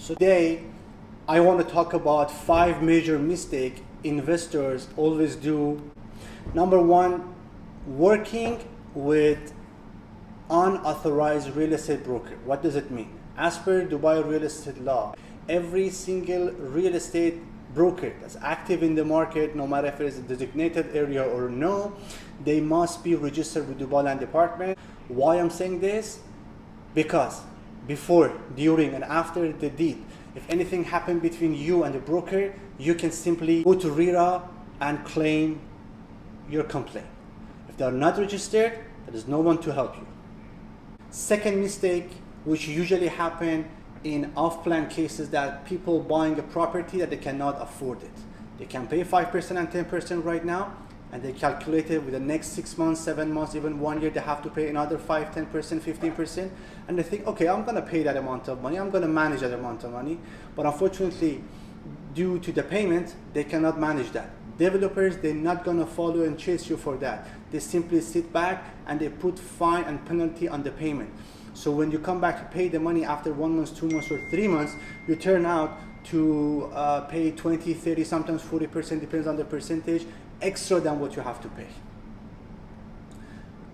So today, I want to talk about 5 major mistakes investors always do. Number 1, working with unauthorized real estate broker. What does it mean? As per Dubai real estate law, every single real estate broker that's active in the market, no matter if it is a designated area or no, they must be registered with Dubai Land Department. Why I'm saying this? Because before, during, and after the deed, if anything happened between you and the broker, you can simply go to RERA and claim your complaint. If they are not registered, there is no one to help you. Second mistake, which usually happen in off-plan cases, that people buying a property that they cannot afford it. They can pay 5% and 10% right now, and they calculate it with the next 6 months, 7 months, even 1 year, they have to pay another 5, 10%, 15%, and they think, okay, I'm gonna pay that amount of money, I'm gonna manage that amount of money, but unfortunately, due to the payment, they cannot manage that. Developers, they're not gonna follow and chase you for that. They simply sit back and they put fine and penalty on the payment. So when you come back to pay the money after 1 month, 2 months, or 3 months, you turn out to pay 20, 30, sometimes 40%, depends on the percentage, extra than what you have to pay.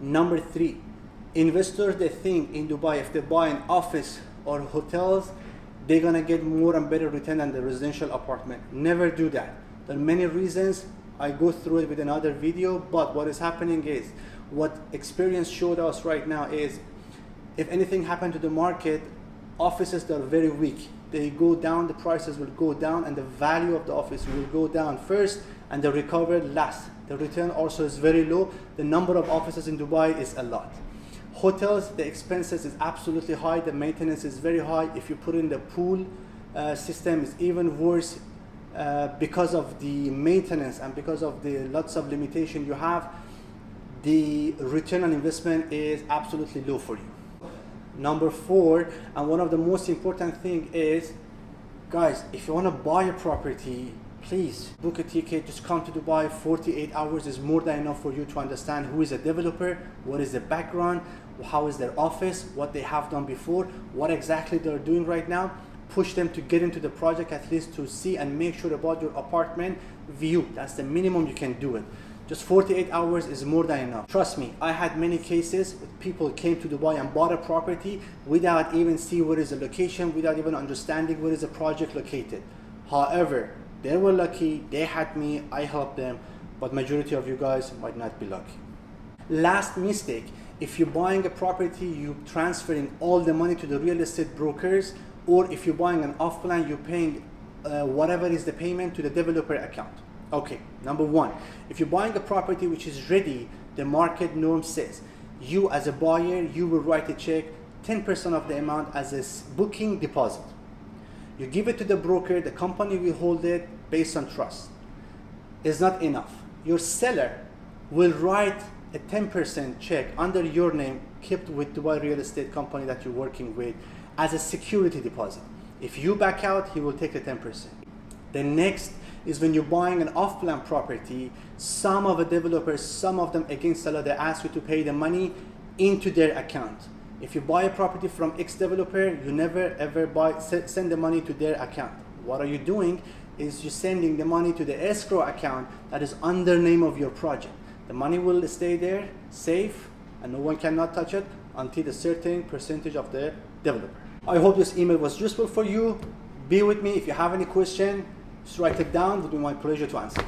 Number 3, investors, they think in Dubai, if they buy an office or hotels, they're gonna get more and better return than the residential apartment. Never do that. There are many reasons. I go through it with another video, but what is happening is, what experience showed us right now is, if anything happened to the market, offices that are very weak, they go down, the prices will go down, and the value of the office will go down first, and the recovery last. The return also is very low. The number of offices in Dubai is a lot. Hotels, the expenses is absolutely high, the maintenance is very high. If you put in the pool system, it's even worse because of the maintenance and because of the lots of limitation you have. The return on investment is absolutely low for you. Number 4, and one of the most important thing is, guys, if you want to buy a property, please book a ticket, just come to Dubai. 48 hours is more than enough for you to understand who is a developer, what is the background, how is their office, what they have done before, what exactly they're doing right now. Push them to get into the project, at least to see and make sure about your apartment view. That's the minimum you can do it. Just 48 hours is more than enough. Trust me, I had many cases with people came to Dubai and bought a property without even see where is the location, without even understanding where is the project located. However, they were lucky, they had me, I helped them, but majority of you guys might not be lucky. Last mistake, if you're buying a property, you transferring all the money to the real estate brokers, or if you're buying an off-plan, you're paying whatever is the payment to the developer account. Okay, number 1, if you're buying a property which is ready, the market norm says, you as a buyer, you will write a check, 10% of the amount as a booking deposit. You give it to the broker, the company will hold it based on trust. It's not enough. Your seller will write a 10% check under your name, kept with Dubai real estate company that you're working with, as a security deposit. If you back out, he will take the 10%. The next is when you're buying an off-plan property, some of the developers, some of them against seller, they ask you to pay the money into their account. If you buy a property from X developer, you never ever send the money to their account. What are you doing is you're sending the money to the escrow account that is under name of your project. The money will stay there safe and no one cannot touch it until a certain percentage of the developer. I hope this email was useful for you. Be with me. If you have any question, just write it down. It will be my pleasure to answer.